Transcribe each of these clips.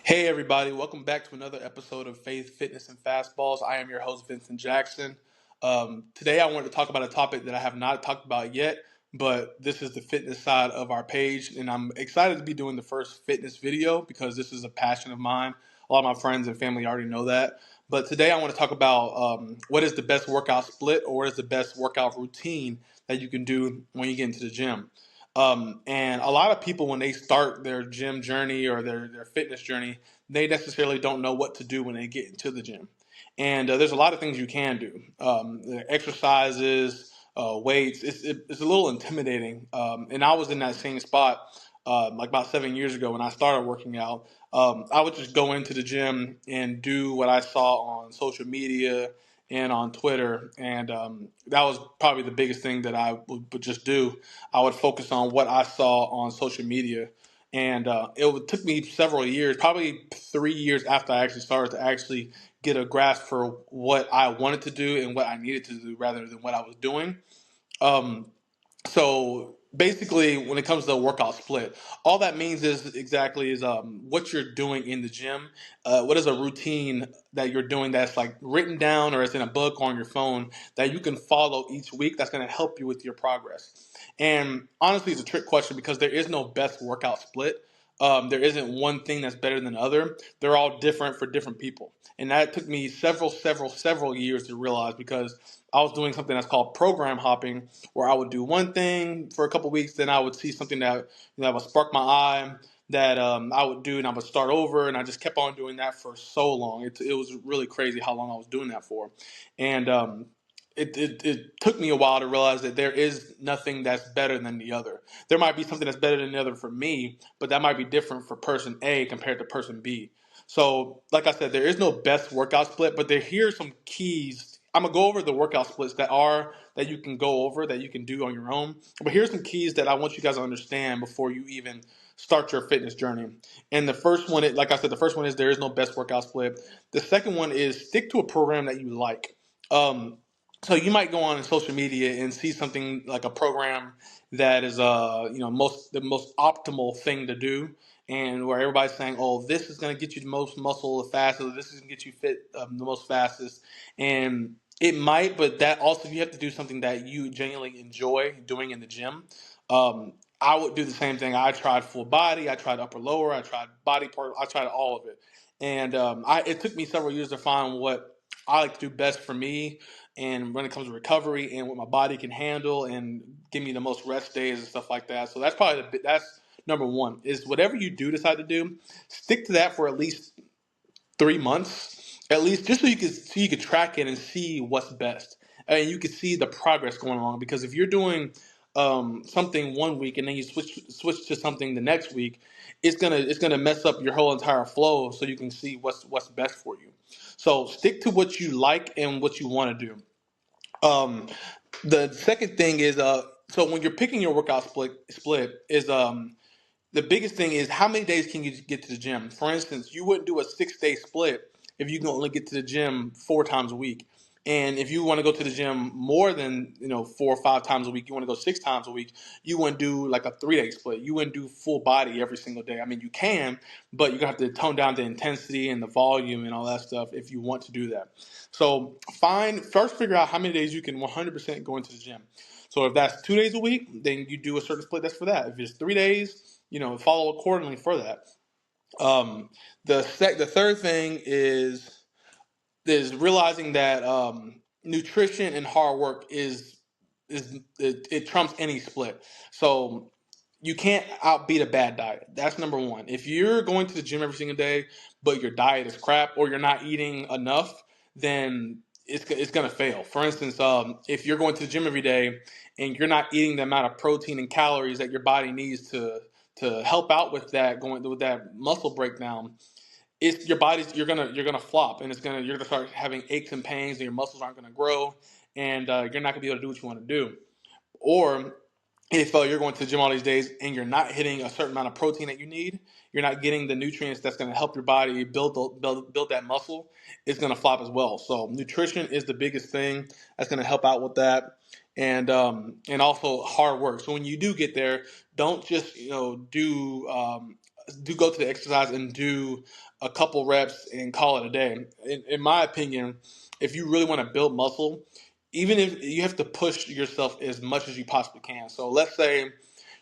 Hey everybody, welcome back to another episode of Faith, Fitness, and Fastballs. I am your host, Vincent Jackson. Today I wanted to talk about a topic that I have not talked about yet, but this is the fitness side of our page, and I'm excited to be doing the first fitness video because this is a passion of mine. A lot of my friends and family already know that. But today I want to talk about what is the best workout split or what is the best workout routine that you can do when you get into the gym. And a lot of people, when they start their gym journey or their fitness journey, they necessarily don't know what to do when they get into the gym. And there's a lot of things you can do. Exercises, weights. It's a little intimidating. And I was in that same spot like about 7 years ago when I started working out. I would just go into the gym and do what I saw on social media and on Twitter. And that was probably the biggest thing that I would just do. I would focus on what I saw on social media. And took me several years, probably 3 years after I actually started to actually get a grasp for what I wanted to do and what I needed to do rather than what I was doing. Um, so basically, when it comes to a workout split, all that means is what you're doing in the gym. What is a routine that you're doing that's like written down or it's in a book or on your phone that you can follow each week that's going to help you with your progress. And honestly, it's a trick question because there is no best workout split. There isn't one thing that's better than the other. They're all different for different people. And that took me several years to realize because I was doing something that's called program hopping, where I would do one thing for a couple weeks, then I would see something that would spark my eye that I would do, and I would start over, and I just kept on doing that for so long. It was really crazy how long I was doing that for, and it took me a while to realize that there is nothing that's better than the other. There might be something that's better than the other for me, but that might be different for person A compared to person B. So, like I said, there is no best workout split, but here's some keys. I'm gonna go over the workout splits that you can go over that you can do on your own. But here's some keys that I want you guys to understand before you even start your fitness journey. And the first one, like I said, the first one is there is no best workout split. The second one is stick to a program that you like. Um, so you might go on social media and see something like a program that is the most optimal thing to do, and where everybody's saying, "Oh, this is going to get you the most muscle the fastest. This is going to get you fit the most fastest." And it might, but that also you have to do something that you genuinely enjoy doing in the gym. I would do the same thing. I tried full body, I tried upper lower, I tried body part, I tried all of it, and it took me several years to find what I like to do best for me, and when it comes to recovery and what my body can handle, and give me the most rest days and stuff like that. So that's probably that's number one is whatever you do decide to do, stick to that for at least 3 months, at least, just so you could track it and see what's best, and you could see the progress going on. Because if you're doing something one week and then you switch to something the next week, it's gonna mess up your whole entire flow. So you can see what's best for you. So stick to what you like and what you want to do. Um, the second thing is so when you're picking your workout split is the biggest thing is how many days can you get to the gym? For instance, you wouldn't do a 6 day split if you can only get to the gym 4 times a week. And if you want to go to the gym more than 4 or 5 times a week, you want to go 6 times a week. You wouldn't do like a 3 day split. You wouldn't do full body every single day. I mean, you can, but you're gonna have to tone down the intensity and the volume and all that stuff if you want to do that. So figure out how many days you can 100% go into the gym. So if that's 2 days a week, then you do a certain split that's for that. If it's 3 days, follow accordingly for that. Um, the third thing is realizing that nutrition and hard work it trumps any split. So you can't outbeat a bad diet. That's number one. If you're going to the gym every single day, but your diet is crap or you're not eating enough, then it's gonna fail. For instance, if you're going to the gym every day and you're not eating the amount of protein and calories that your body needs to help out with that going with that muscle breakdown, it's your body's you're gonna flop, and you're gonna start having aches and pains, and your muscles aren't gonna grow, and you're not gonna be able to do what you want to do. Or if you're going to the gym all these days and you're not hitting a certain amount of protein that you need, you're not getting the nutrients that's going to help your body build that muscle, it's going to flop as well. So nutrition is the biggest thing that's going to help out with that, and also hard work. So when you do get there, don't just do do go to the exercise and do a couple reps and call it a day. In my opinion, if you really want to build muscle, even if you have to push yourself as much as you possibly can. So let's say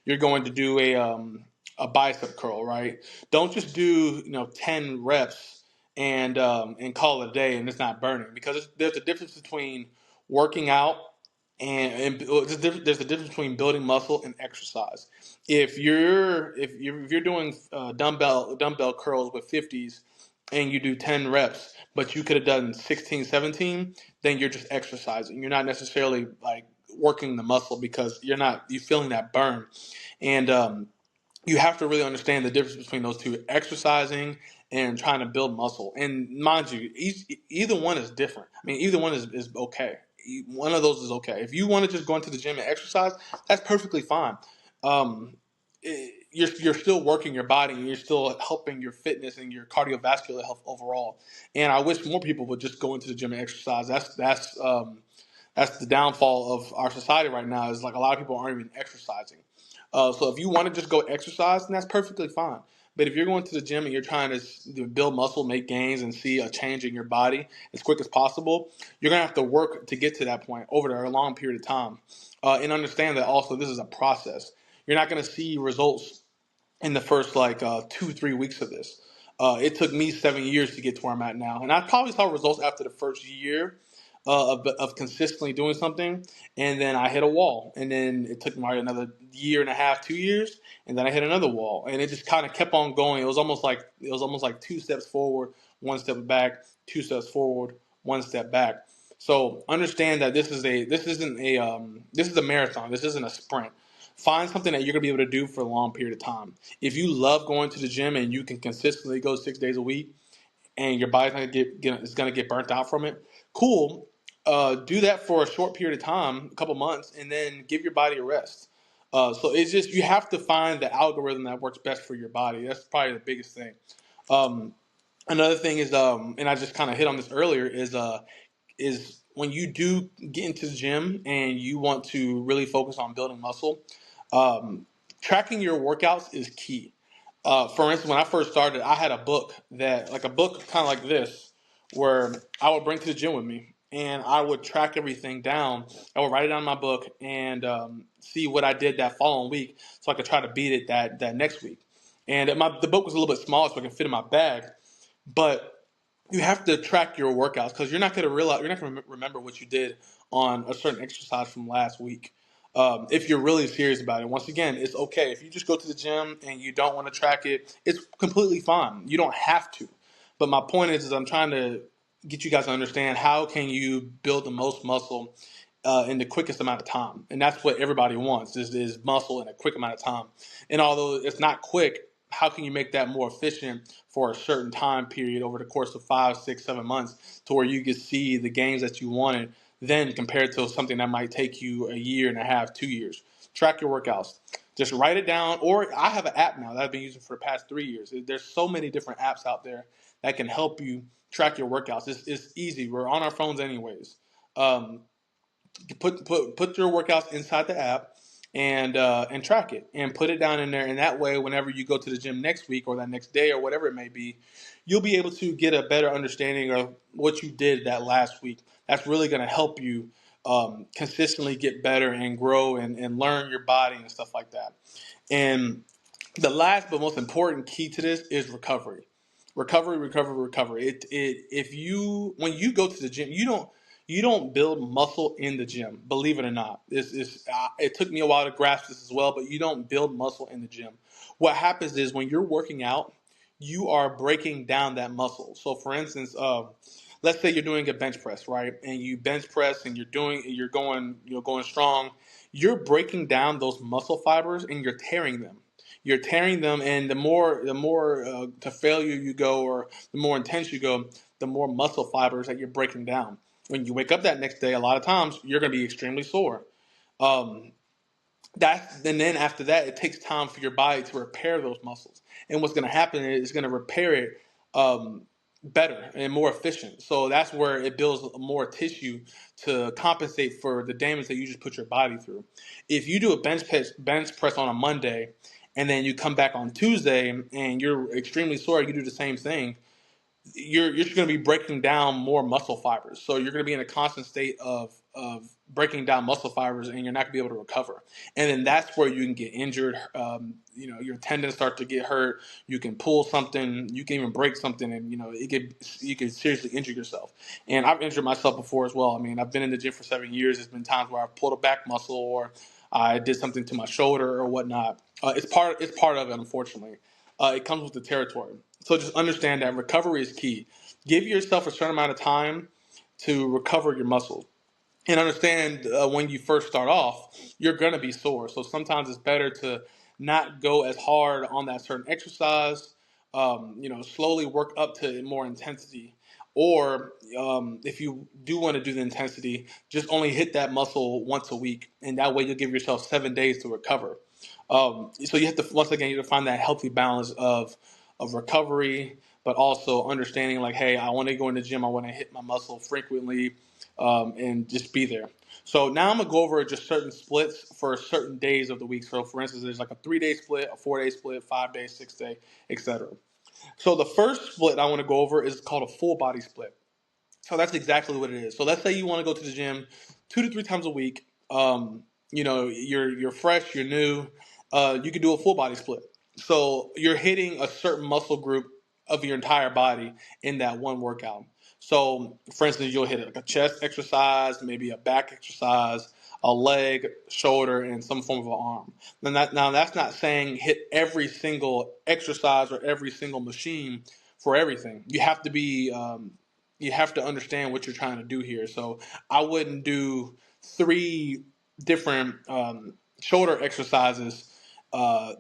you're going to do a bicep curl, right? Don't just do 10 reps and call it a day and it's not burning, because there's a difference between working out and there's a difference between building muscle and exercise. If you're doing dumbbell curls with 50s and you do 10 reps, but you could have done 16, 17, then you're just exercising. You're not necessarily like working the muscle because you feeling that burn. And you have to really understand the difference between those two: exercising and trying to build muscle. And mind you, either one is different. I mean, either one is okay. One of those is okay. If you want to just go into the gym and exercise, that's perfectly fine. um, you're still working your body and you're still helping your fitness and your cardiovascular health overall. And I wish more people would just go into the gym and exercise. That's the downfall of our society right now, is like a lot of people aren't even exercising. So if you want to just go exercise, then that's perfectly fine. But if you're going to the gym and you're trying to build muscle, make gains, and see a change in your body as quick as possible, you're going to have to work to get to that point over a long period of time. And understand that also this is a process. You're not going to see results in the first 2-3 weeks of this. It took me 7 years to get to where I'm at now, and I probably saw results after the first year of consistently doing something, and then I hit a wall, and then it took me another year and a half, 2 years, and then I hit another wall, and it just kind of kept on going. It was almost like 2 steps forward, 1 step back, 2 steps forward, 1 step back. So understand that this is a marathon. This isn't a sprint. Find something that you're gonna be able to do for a long period of time. If you love going to the gym and you can consistently go 6 days a week, and your body's gonna get burnt out from it, cool. Do that for a short period of time, a couple months, and then give your body a rest. So it's just, you have to find the algorithm that works best for your body. That's probably the biggest thing. Um, Another thing is, and I just kind of hit on this earlier, is when you do get into the gym and you want to really focus on building muscle, um, tracking your workouts is key. For instance, when I first started, I had a book, kind of like this, where I would bring to the gym with me, and I would track everything down. I would write it down in my book and see what I did that following week, so I could try to beat it that next week. And the book was a little bit small, so I could fit in my bag, but you have to track your workouts, because you're not going to remember what you did on a certain exercise from last week. If you're really serious about it, once again, it's okay if you just go to the gym and you don't want to track it. It's completely fine. You don't have to. But my point is I'm trying to get you guys to understand, how can you build the most muscle in the quickest amount of time. And that's what everybody wants, is muscle in a quick amount of time. And although it's not quick, how can you make that more efficient for a certain time period over the course of 5, 6, 7 months, to where you can see the gains that you wanted, then compared to something that might take you a year and a half, 2 years. Track your workouts. Just write it down. Or I have an app now that I've been using for the past 3 years. There's so many different apps out there that can help you track your workouts. It's easy. We're on our phones anyways. Um, put your workouts inside the app and track it and put it down in there. And that way, whenever you go to the gym next week or that next day or whatever it may be, you'll be able to get a better understanding of what you did that last week. That's really going to help you consistently get better and grow and learn your body and stuff like that. And the last but most important key to this is recovery. Recovery, recovery, recovery. If you when you go to the gym, you don't build muscle in the gym. Believe it or not, it took me a while to grasp this as well. But you don't build muscle in the gym. What happens is, when you're working out, you are breaking down that muscle. So, for instance, let's say you're doing a bench press, right? And you bench press and you're going strong. You're breaking down those muscle fibers and you're tearing them. You're tearing them, and the more to failure you go, or the more intense you go, the more muscle fibers that you're breaking down. When you wake up that next day, a lot of times you're going to be extremely sore. Um, and then after that, it takes time for your body to repair those muscles. And what's going to happen is it's going to repair it um, better and more efficient. So that's where it builds more tissue to compensate for the damage that you just put your body through. If you do a bench press on a Monday and then you come back on Tuesday and you're extremely sore, you do the same thing, you're just going to be breaking down more muscle fibers. So you're going to be in a constant state of breaking down muscle fibers, and you're not going to be able to recover. And then that's where you can get injured. Your tendons start to get hurt. You can pull something. You can even break something, and you could seriously injure yourself. And I've injured myself before as well. I mean, I've been in the gym for 7 years. There's been times where I've pulled a back muscle, or I did something to my shoulder or whatnot. It's part of it, unfortunately. It comes with the territory. So just understand that recovery is key. Give yourself a certain amount of time to recover your muscle. And understand when you first start off, you're going to be sore. So sometimes it's better to not go as hard on that certain exercise. Slowly work up to more intensity. Or if you do want to do the intensity, just only hit that muscle once a week. And that way you'll give yourself 7 days to recover. So you have to, once again, you have to find that healthy balance of recovery, but also understanding like, hey, I want to go in the gym, I want to hit my muscle frequently, and just be there. So now I'm gonna go over just certain splits for certain days of the week. So for instance, there's like a 3 day split, a 4 day split, 5 day, 6 day, etc. So the first split I want to go over is called a full body split. So that's exactly what it is. So let's say you want to go to the gym 2 to 3 times a week. You're fresh, you're new. You can do a full body split. So you're hitting a certain muscle group of your entire body in that one workout. So, for instance, you'll hit like a chest exercise, maybe a back exercise, a leg, shoulder, and some form of an arm. Now that's not saying hit every single exercise or every single machine for everything. You have to understand what you're trying to do here. So I wouldn't do three different shoulder exercises.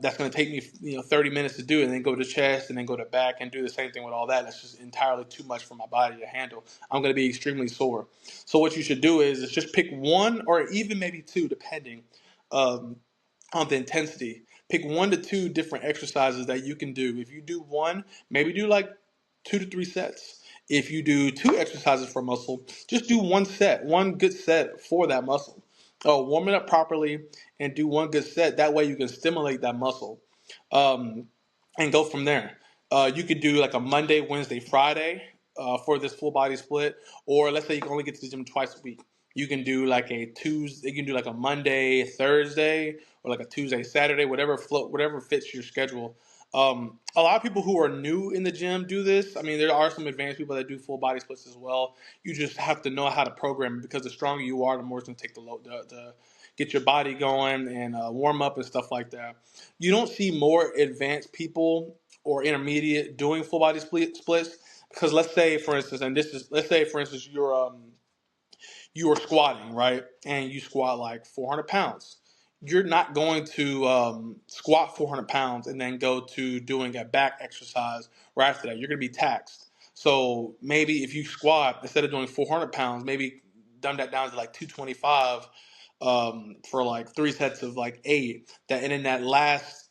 That's going to take me 30 minutes to do, and then go to chest, and then go to back, and do the same thing with all that. That's just entirely too much for my body to handle. I'm going to be extremely sore. So what you should do is just pick one or even maybe two, depending um, on the intensity. Pick 1 to 2 different exercises that you can do. If you do one, maybe do like 2 to 3 sets. If you do two exercises for a muscle, just do one set, one good set for that muscle. Warm it up properly and do one good set. That way you can stimulate that muscle, um, and go from there. You could do like a Monday, Wednesday, Friday for this full body split, or let's say you can only get to the gym twice a week. You can do like a Tuesday. You can do like a Monday, Thursday, or like a Tuesday, Saturday, whatever fits your schedule. A lot of people who are new in the gym do this. I mean, there are some advanced people that do full body splits as well. You just have to know how to program it, because the stronger you are, the more it's going to take the get your body going and warm up and stuff like that. You don't see more advanced people or intermediate doing full body splits, because let's say, for instance, you are squatting, right? And you squat like 400 pounds. You're not going to squat 400 pounds and then go to doing a back exercise right after that. You're going to be taxed. So maybe if you squat, instead of doing 400 pounds, maybe dumb that down to like 225 for like 3 sets of like 8. And in that last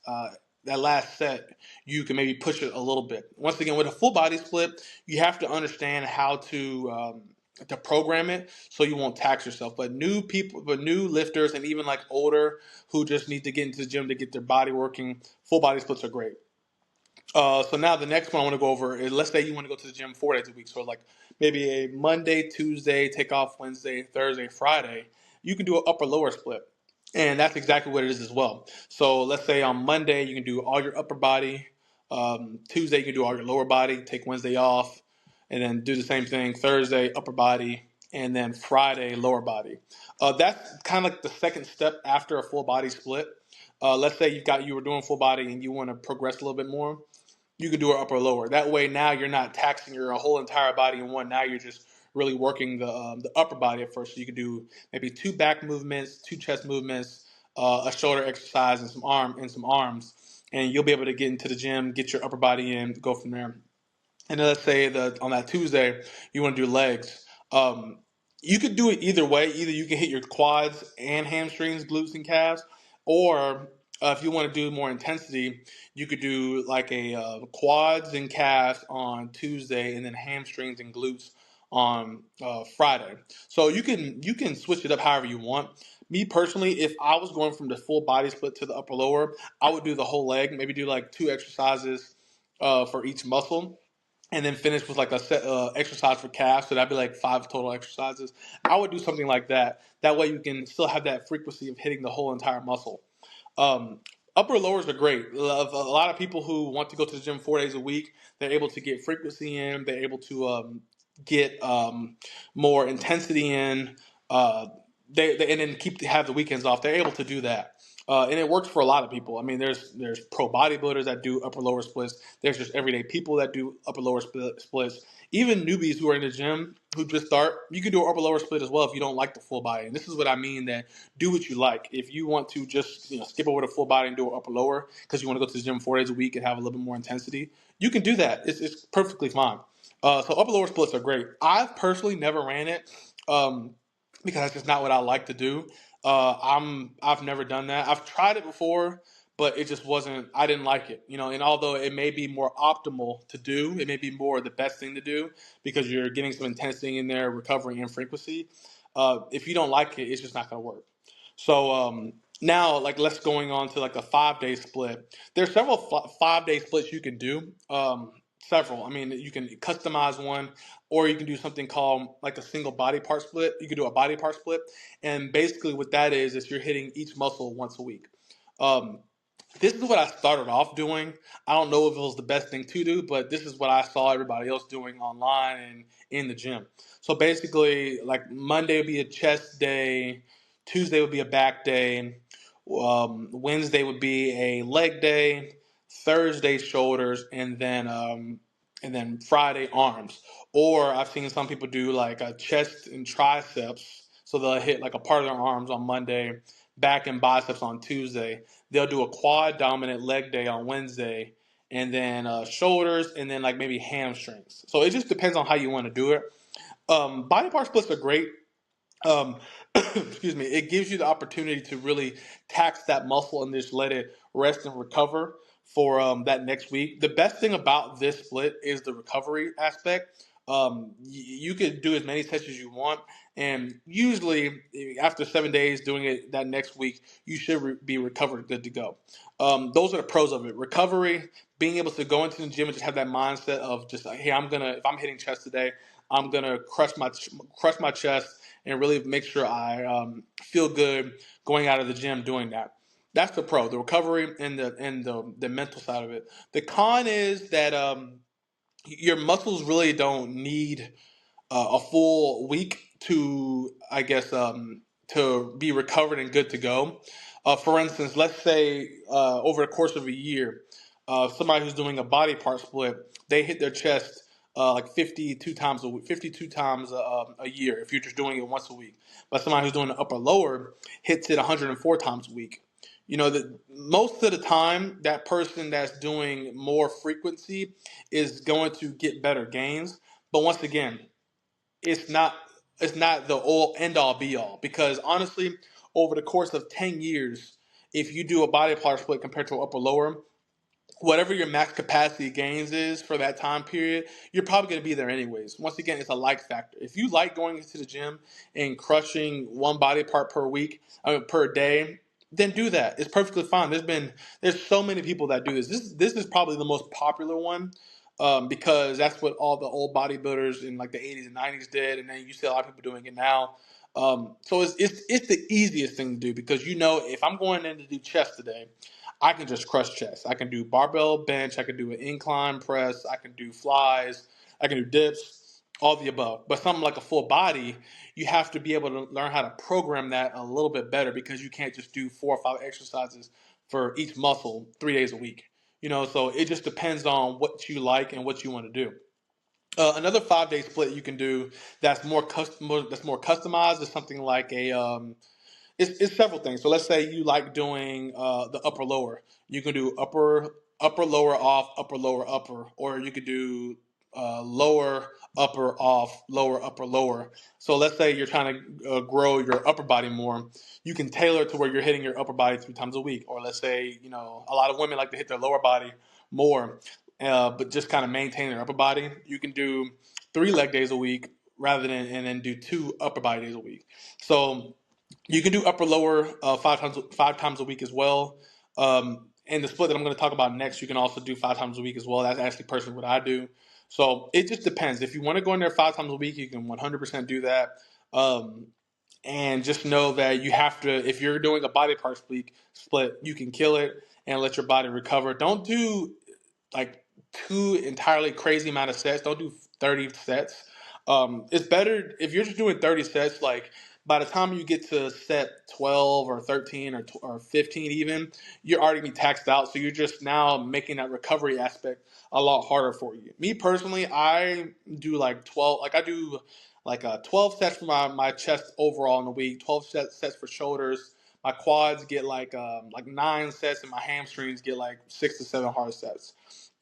set, you can maybe push it a little bit. Once again, with a full body split, you have to understand how to program it so you won't tax yourself. But new lifters, and even like older who just need to get into the gym to get their body working, full body splits are great. So now the next one I want to go over is, let's say you want to go to the gym 4 days a week. So like maybe a Monday, Tuesday, take off Wednesday, Thursday, Friday. You can do an upper lower split. And that's exactly what it is as well. So let's say on Monday you can do all your upper body. Tuesday you can do all your lower body. Take Wednesday off, and then do the same thing. Thursday upper body, and then Friday lower body. That's kind of like the second step after a full body split. Let's say you were doing full body and you want to progress a little bit more. You can do it upper lower. That way, now you're not taxing your whole entire body in one. Now you're just really working the upper body at first. So you can do maybe 2 back movements, 2 chest movements, a shoulder exercise, and some arms, and you'll be able to get into the gym, get your upper body in, go from there. And then let's say that on that Tuesday you want to do legs. You could do it either way. Either you can hit your quads and hamstrings, glutes and calves, or if you want to do more intensity, you could do like a quads and calves on Tuesday, and then hamstrings and glutes on Friday. So you can switch it up however you want. Me personally, if I was going from the full body split to the upper lower, I would do the whole leg. Maybe do like two exercises for each muscle, and then finish with like a set exercise for calves. So that'd be like five total exercises. I would do something like that. That way you can still have that frequency of hitting the whole entire muscle. Um, Upper lowers are great. A lot of people who want to go to the gym 4 days a week, they're able to get frequency in. They're able to get more intensity in. Uh, and then have the weekends off. They're able to do that. And it works for a lot of people. I mean, there's pro bodybuilders that do upper lower splits. There's just everyday people that do upper lower splits. Even newbies who are in the gym who just start, you can do an upper lower split as well if you don't like the full body. And this is what I mean, that do what you like. If you want to just skip over the full body and do an upper lower because you want to go to the gym 4 days a week and have a little bit more intensity, you can do that. It's perfectly fine. So upper lower splits are great. I've personally never ran it. Um, because that's just not what I like to do. I've never done that. I've tried it before, but it just wasn't. I didn't like it, And although it may be more optimal to do, it may be more the best thing to do because you're getting some intensity in there, recovery and frequency. If you don't like it, it's just not going to work. So now, like, let's going on to like a 5 day split. There's several 5 day splits you can do. Several. I mean, you can customize one, or you can do something called like a single body part split. You can do a body part split, and basically what that is you're hitting each muscle once a week. Um, this is what I started off doing. I don't know if it was the best thing to do, but this is what I saw everybody else doing online and in the gym. So basically, like Monday would be a chest day, Tuesday would be a back day, Wednesday would be a leg day, Thursday shoulders, and then Friday arms. Or I've seen some people do like a chest and triceps, so they'll hit like a part of their arms on Monday, back and biceps on Tuesday. They'll do a quad dominant leg day on Wednesday, and then shoulders, and then like maybe hamstrings. So it just depends on how you want to do it. Body part splits are great. um, excuse me, it gives you the opportunity to really tax that muscle and just let it rest and recover for that next week. The best thing about this split is the recovery aspect. You could do as many sets as you want, and usually after 7 days doing it that next week, you should be recovered, good to go. Those are the pros of it: recovery, being able to go into the gym and just have that mindset of just like, hey, if I'm hitting chest today, I'm gonna crush my chest and really make sure I feel good going out of the gym doing that. That's the pro, the recovery and the mental side of it. The con is that your muscles really don't need a full week to, I guess, to be recovered and good to go. For instance, let's say over the course of a year, somebody who's doing a body part split, they hit their chest like 52 times a week, 52 times a year if you're just doing it once a week. But somebody who's doing the upper lower hits it 104 times a week. Most of the time, that person that's doing more frequency is going to get better gains. But once again, it's not the all end all be all, because honestly, over the course of 10 years, if you do a body part split compared to upper lower, whatever your max capacity gains is for that time period, you're probably going to be there anyways. Once again, it's a like factor. If you like going into the gym and crushing one body part per week, per day, then do that. It's perfectly fine. There's so many people that do this. This is probably the most popular one, because that's what all the old bodybuilders in like the 80s and 90s did, and then you see a lot of people doing it now. So it's the easiest thing to do, because if I'm going in to do chest today, I can just crush chest. I can do barbell bench. I can do an incline press. I can do flies. I can do dips, all the above. But something like a full body, you have to be able to learn how to program that a little bit better, because you can't just do 4 or 5 exercises for each muscle 3 days a week. So it just depends on what you like and what you want to do. Another 5 day split you can do that's more customized is something like it's several things. So let's say you like doing the upper lower. You can do upper lower off, upper lower upper, or you could do lower upper off, lower upper lower. So let's say you're trying to grow your upper body more. You can tailor it to where you're hitting your upper body 3 times a week. Or let's say a lot of women like to hit their lower body more, but just kind of maintain their upper body. You can do 3 leg days a week rather than and then do 2 upper body days a week. So you can do upper lower 5 times a week as well. And the split that I'm going to talk about next, you can also do 5 times a week as well. That's actually personally what I do. So it just depends. If you want to go in there 5 times a week, you can 100% do that. Um, and just know that you have to, if you're doing a body part split, you can kill it and let your body recover. Don't do like two entirely crazy amount of sets. Don't do 30 sets. It's better if you're just doing 30 sets. Like by the time you get to set 12 or 13 or 15 even, you're already gonna be taxed out. So you're just now making that recovery aspect a lot harder for you. Me personally, I do like 12. Like I do like 12 sets for my chest overall in the week. 12 sets for shoulders. My quads get like 9 sets, and my hamstrings get like 6 to 7 hard sets.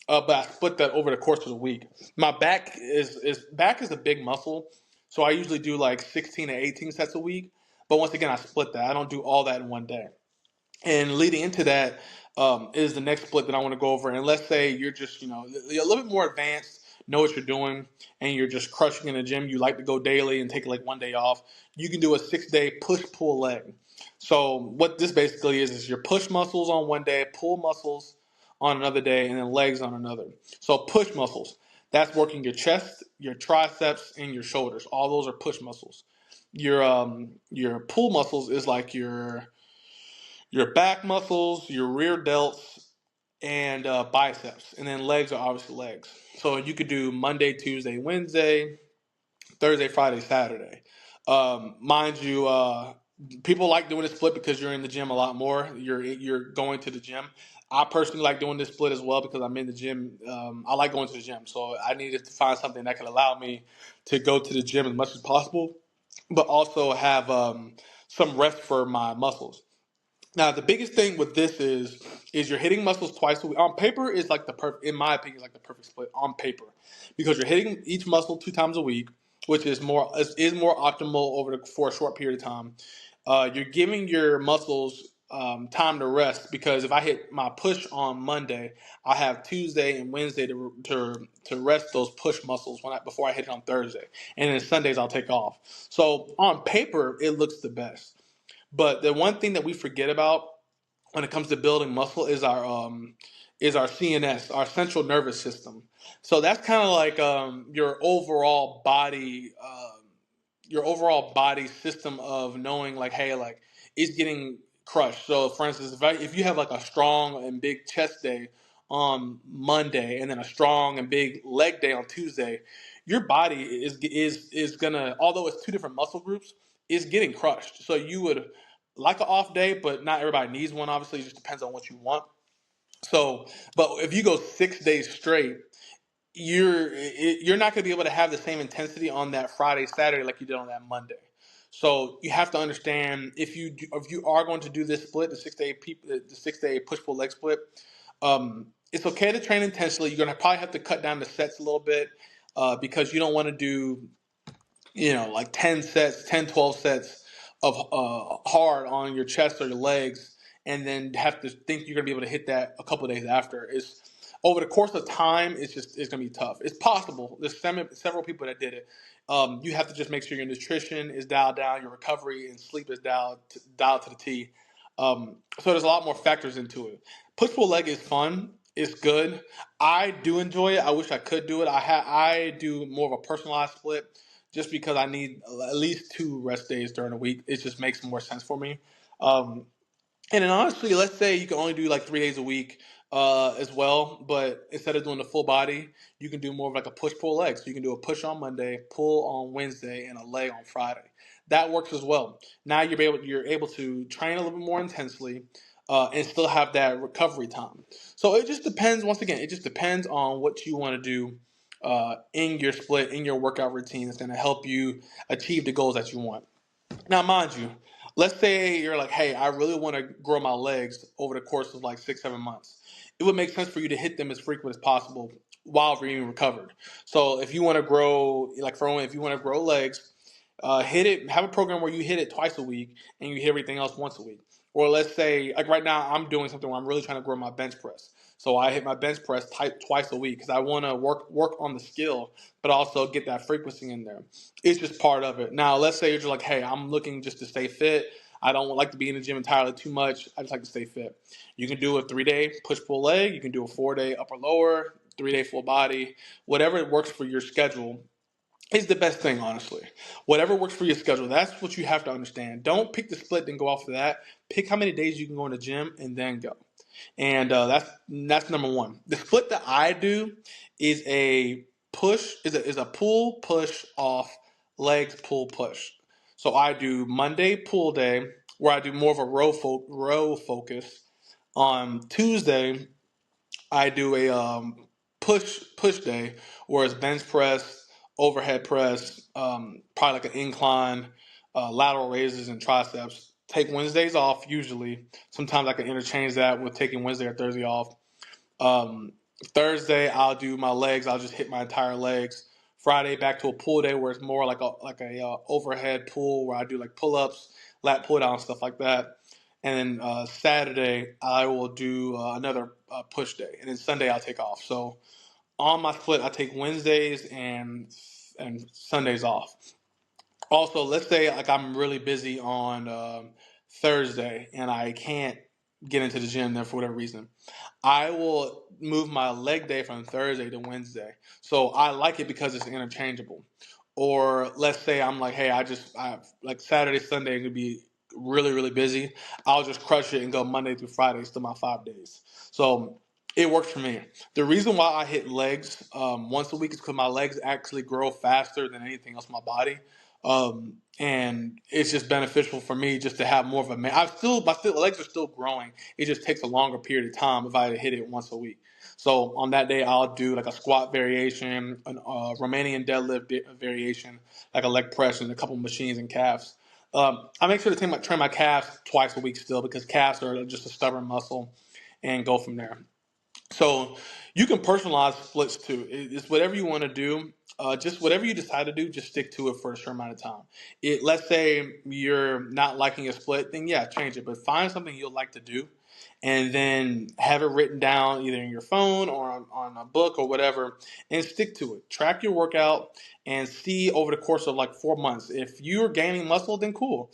But I split that over the course of the week. My back is a big muscle, so I usually do like 16 to 18 sets a week. But once again, I split that. I don't do all that in one day. And leading into that is the next split that I want to go over. And let's say you're just you're a little bit more advanced, know what you're doing, and you're just crushing in the gym. You like to go daily and take like one day off. You can do a 6 day push pull leg. So what this basically is your push muscles on one day, pull muscles on another day, and then legs on another. So push muscles, that's working your chest, your triceps, and your shoulders. All those are push muscles. Your pull muscles is like your back muscles, your rear delts, and biceps, and then legs are obviously legs. So you could do Monday, Tuesday, Wednesday, Thursday, Friday, Saturday. Mind you, people like doing this split because you're in the gym a lot more. You're going to the gym. I personally like doing this split as well because I'm in the gym. I like going to the gym, so I needed to find something that can allow me to go to the gym as much as possible, but also have some rest for my muscles. Now, the biggest thing with this is you're hitting muscles twice a week. On paper, is like the perfect, in my opinion, is like the perfect split on paper, because you're hitting each muscle 2 times a week, which is more optimal for a short period of time. You're giving your muscles time to rest, because if I hit my push on Monday, I have Tuesday and Wednesday to rest those push muscles before I hit it on Thursday, and then Sundays I'll take off. So on paper, it looks the best. But the one thing that we forget about when it comes to building muscle is our CNS, our central nervous system. So that's kind of like your overall body system of knowing like, hey, like it's getting crushed. So for instance, if you have like a strong and big chest day on Monday and then a strong and big leg day on Tuesday, your body is gonna, although it's two different muscle groups, is getting crushed. So you would like an off day, but not everybody needs one. Obviously, it just depends on what you want. So, but if you go 6 days straight, you're not going to be able to have the same intensity on that Friday, Saturday like you did on that Monday. So you have to understand, if you are going to do this split, the 6 day push pull leg split, it's okay to train intensely. You're going to probably have to cut down the sets a little bit because you don't want to do like 10 sets, 10, 12 sets of hard on your chest or your legs, and then have to think you're going to be able to hit that a couple of days after. It's over the course of time, it's going to be tough. It's possible. There's several people that did it. You have to just make sure your nutrition is dialed down, your recovery and sleep is dialed to the T. So there's a lot more factors into it. Push pull leg is fun. It's good. I do enjoy it. I wish I could do it. I do more of a personalized split just because I need at least 2 rest days during the week. It just makes more sense for me. Um, and then honestly, let's say you can only do like 3 days a week as well, but instead of doing the full body, you can do more of like a push pull leg. So you can do a push on Monday, pull on Wednesday, and a leg on Friday. That works as well. Now you're able to train a little bit more intensely and still have that recovery time. So it just depends. Once again, it just depends on what you want to do in your split, in your workout routine. That's going to help you achieve the goals that you want. Now, mind you, let's say you're like, hey, I really want to grow my legs over the course of like 6, 7 months. It would make sense for you to hit them as frequent as possible while being recovered. So if you want to grow, like for one, if you want to grow legs, hit it. Have a program where you hit it twice a week and you hit everything else once a week. Or let's say, like right now, I'm doing something where I'm really trying to grow my bench press. So I hit my bench press twice a week because I want to work on the skill, but also get that frequency in there. It's just part of it. Now, let's say you're just like, hey, I'm looking just to stay fit. I don't like to be in the gym entirely too much. I just like to stay fit. You can do a 3-day push pull leg. You can do a 4-day upper lower, 3-day full body, whatever works for your schedule is the best thing, honestly. Whatever works for your schedule, that's what you have to understand. Don't pick the split and go off of that. Pick how many days you can go in the gym and then go. And that's number one. The split that I do is a pull push off legs pull push. So I do Monday pull day where I do more of a row focus. On Tuesday I do a push day, where it's bench press, overhead press, probably like an incline, lateral raises, and triceps. Take Wednesdays off usually. Sometimes I can interchange that with taking Wednesday or Thursday off. Um, Thursday I'll do my legs. I'll just hit my entire legs. Friday back to a pull day where it's more like a overhead pull where I do like pull ups, lat pull down, stuff like that. And then Saturday I will do another push day, and then Sunday I'll take off. So on my split I take Wednesdays and Sundays off. Also, let's say like I'm really busy on Thursday and I can't get into the gym there for whatever reason. I will move my leg day from Thursday to Wednesday. So I like it because it's interchangeable. Or let's say I'm like, hey, I like Saturday, Sunday gonna be really, really busy. I'll just crush it and go Monday through Friday, still my 5 days. So it works for me. The reason why I hit legs once a week is because my legs actually grow faster than anything else in my body. And it's just beneficial for me just to have more of a man. My legs are still growing. It just takes a longer period of time if I hit it once a week. So on that day, I'll do like a squat variation, a Romanian deadlift variation, like a leg press, and a couple machines and calves. I make sure to train my calves twice a week still because calves are just a stubborn muscle, and go from there. So you can personalize splits too. It's whatever you want to do. Just whatever you decide to do, just stick to it for a short amount of time. Let's say you're not liking a split, then yeah, change it. But find something you'll like to do, and then have it written down either in your phone or on a book or whatever, and stick to it. Track your workout and see over the course of like 4 months. If you're gaining muscle, then cool.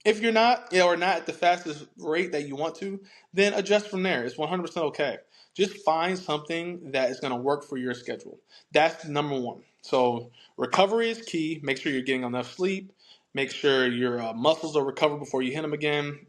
If you're not, or not at the fastest rate that you want to, then adjust from there. It's 100% okay. Just find something that is going to work for your schedule. That's number one. So recovery is key. Make sure you're getting enough sleep. Make sure your muscles are recovered before you hit them again.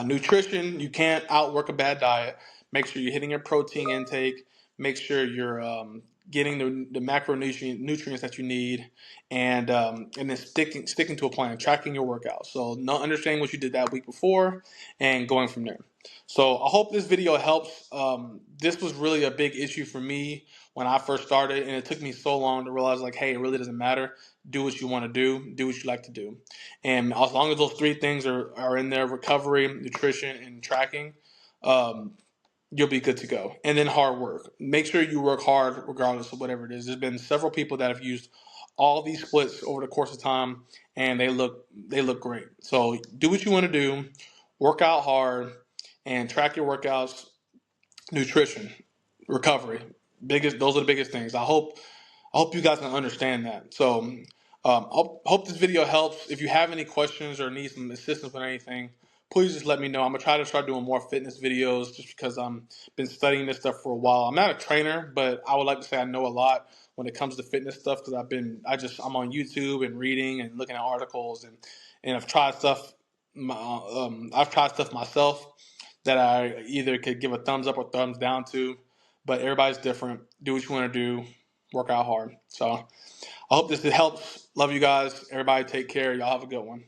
Nutrition, you can't outwork a bad diet. Make sure you're hitting your protein intake. Make sure you're getting the macronutrients that you need, and then sticking to a plan, tracking your workouts. So not understanding what you did that week before, and going from there. So I hope this video helps. This was really a big issue for me when I first started, and it took me so long to realize like, hey, it really doesn't matter. Do what you want to do what you like to do. And as long as those three things are in there: recovery, nutrition, and tracking, um, you'll be good to go. And then hard work. Make sure you work hard regardless of whatever it is. There's been several people that have used all these splits over the course of time, and they look great. So do what you want to do, work out hard, and track your workouts, nutrition, recovery. Those are the biggest things. I hope you guys can understand that. So, hope this video helps. If you have any questions or need some assistance with anything, please just let me know. I'm gonna try to start doing more fitness videos just because I'm been studying this stuff for a while. I'm not a trainer, but I would like to say I know a lot when it comes to fitness stuff because I'm on YouTube and reading and looking at articles, and I've tried stuff myself that I either could give a thumbs up or thumbs down to, but everybody's different. Do what you want to do, work out hard. So I hope this helps. Love you guys. Everybody take care. Y'all have a good one.